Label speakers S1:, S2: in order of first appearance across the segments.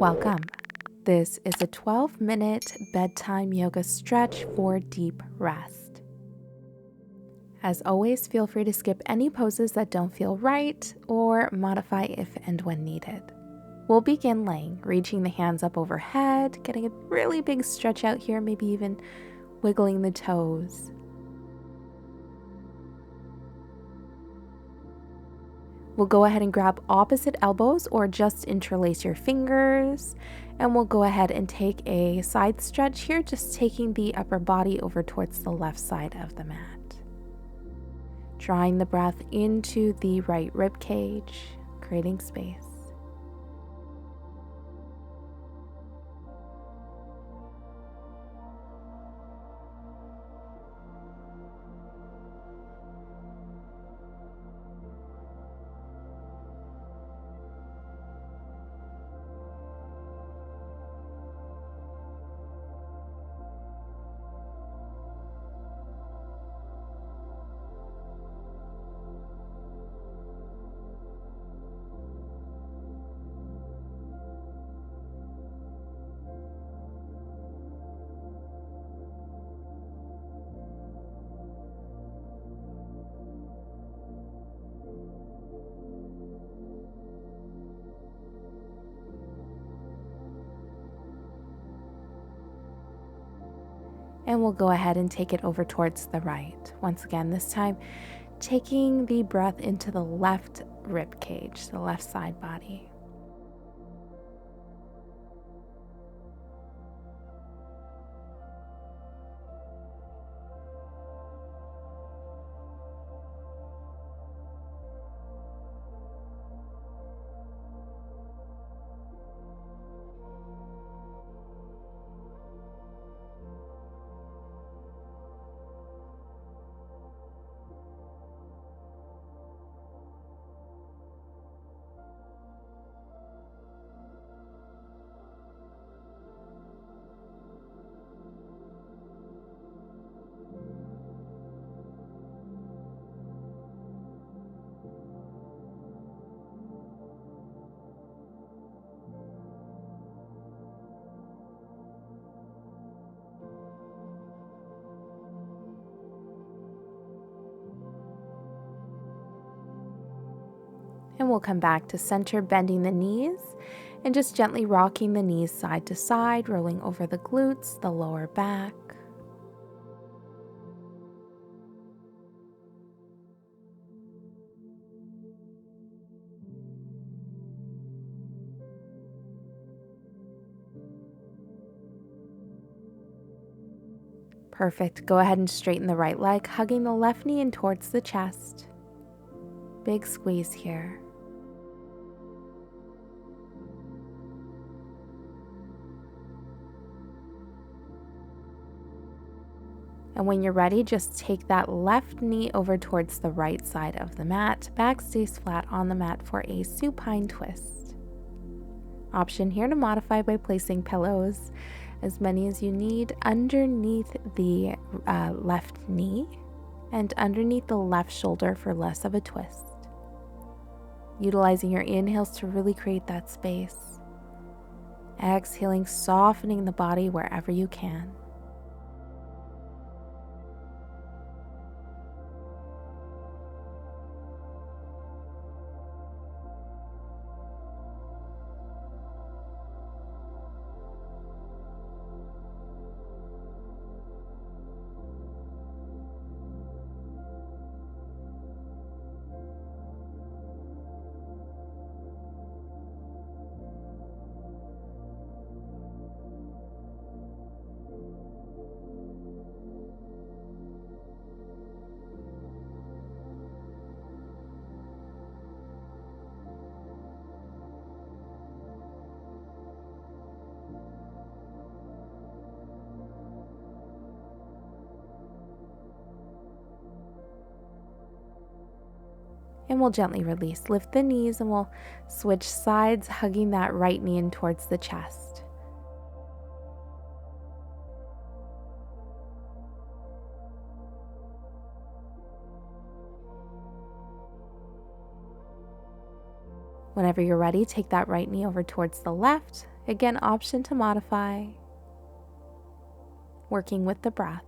S1: Welcome. This is a 12-minute bedtime yoga stretch for deep rest. As always, feel free to skip any poses that don't feel right or modify if and when needed. We'll begin laying, reaching the hands up overhead, getting a really big stretch out here, maybe even wiggling the toes. We'll go ahead and grab opposite elbows or just interlace your fingers. And we'll go ahead and take a side stretch here, just taking the upper body over towards the left side of the mat. Drawing the breath into the right rib cage, creating space. And we'll go ahead and take it over towards the right. Once again, this time taking the breath into the left rib cage, the left side body. And we'll come back to center, bending the knees and just gently rocking the knees side to side, rolling over the glutes, the lower back. Perfect. Go ahead and straighten the right leg, hugging the left knee in towards the chest. Big squeeze here. And when you're ready, just take that left knee over towards the right side of the mat. Back stays flat on the mat for a supine twist. Option here to modify by placing pillows, as many as you need, underneath the left knee and underneath the left shoulder for less of a twist. Utilizing your inhales to really create that space. Exhaling, softening the body wherever you can. And we'll gently release. Lift the knees and we'll switch sides, hugging that right knee in towards the chest. Whenever you're ready, take that right knee over towards the left Again, option to modify, working with the breath.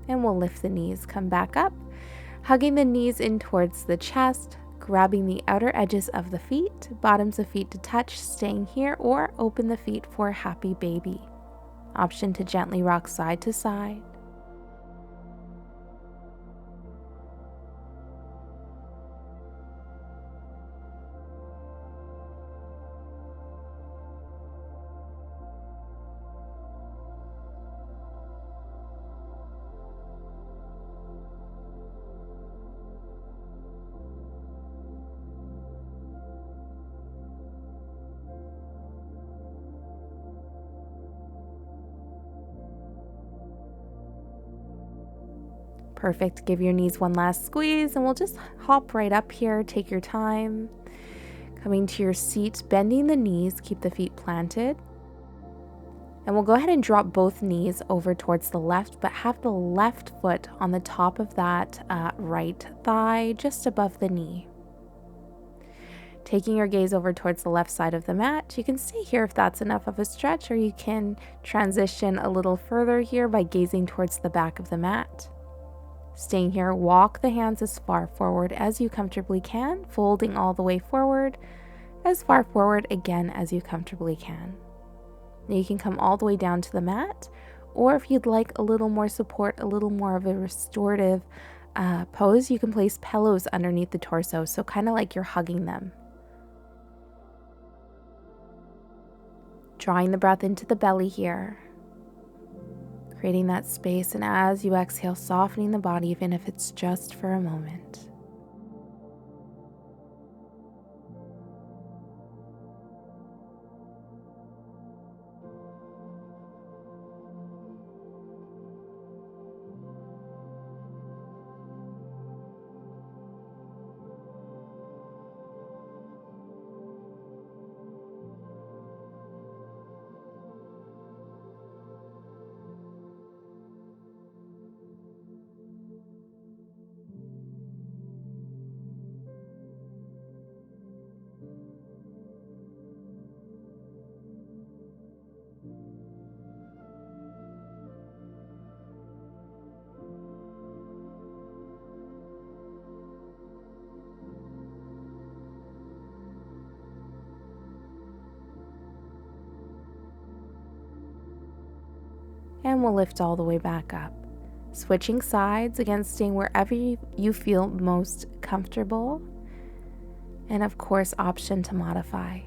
S1: And we'll lift the knees, come back up, hugging the knees in towards the chest, grabbing the outer edges of the feet, bottoms of feet to touch, staying here, or open the feet for happy baby. Option to gently rock side to side. Perfect. Give your knees one last squeeze and we'll just hop right up here. Take your time. Coming to your seat, bending the knees, keep the feet planted. And we'll go ahead and drop both knees over towards the left, but have the left foot on the top of that right thigh, just above the knee. Taking your gaze over towards the left side of the mat, you can stay here if that's enough of a stretch, or you can transition a little further here by gazing towards the back of the mat. Staying here, walk the hands as far forward as you comfortably can, folding all the way forward, as far forward again as you comfortably can. Now you can come all the way down to the mat, or if you'd like a little more support, a little more of a restorative pose, you can place pillows underneath the torso, so kind of like you're hugging them. Drawing the breath into the belly here, creating that space, and as you exhale, softening the body, even if it's just for a moment. And we'll lift all the way back up. Switching sides, again, staying wherever you feel most comfortable. And of course, option to modify.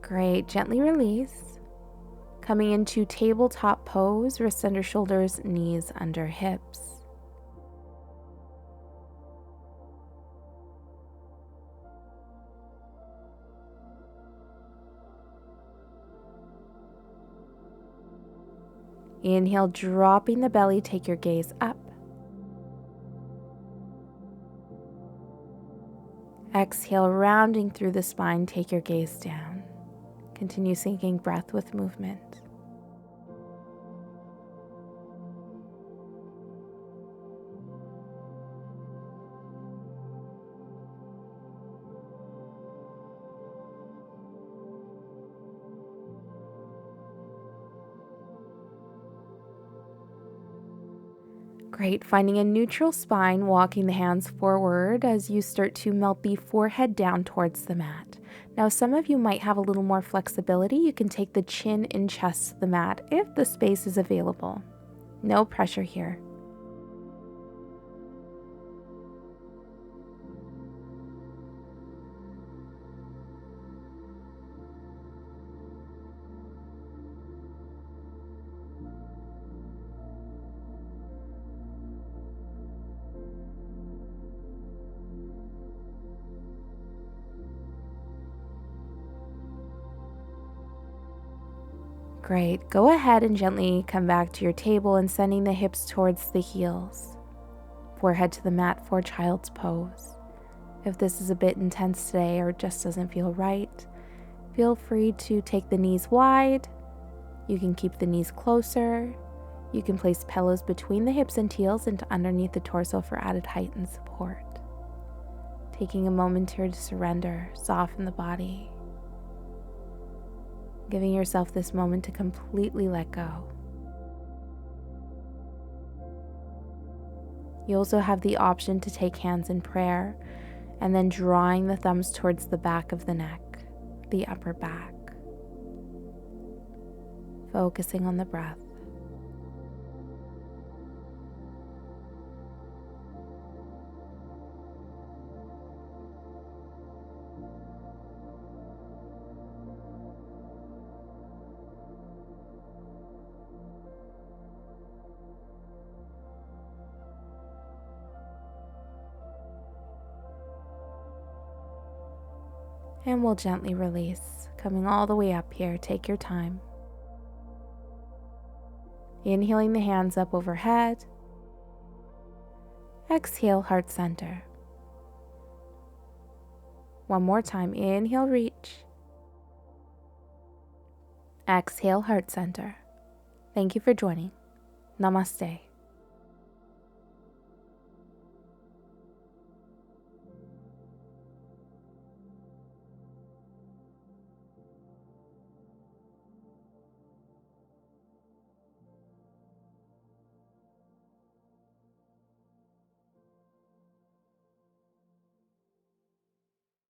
S1: Great. Gently release. Coming into tabletop pose, wrists under shoulders, knees under hips. Inhale, dropping the belly, take your gaze up. Exhale, rounding through the spine, take your gaze down. Continue syncing breath with movement. Great. Finding a neutral spine, walking the hands forward as you start to melt the forehead down towards the mat. Now, some of you might have a little more flexibility. You can take the chin and chest to the mat if the space is available. No pressure here. Great. Go ahead and gently come back to your table and sending the hips towards the heels. Forehead to the mat for child's pose. If this is a bit intense today or just doesn't feel right, feel free to take the knees wide. You can keep the knees closer. You can place pillows between the hips and heels and underneath the torso for added height and support. Taking a moment here to surrender, soften the body. Giving yourself this moment to completely let go. You also have the option to take hands in prayer and then drawing the thumbs towards the back of the neck, the upper back. Focusing on the breath. And we'll gently release, coming all the way up here. Take your time. Inhaling the hands up overhead. Exhale, heart center. One more time. Inhale, reach. Exhale, heart center. Thank you for joining. Namaste.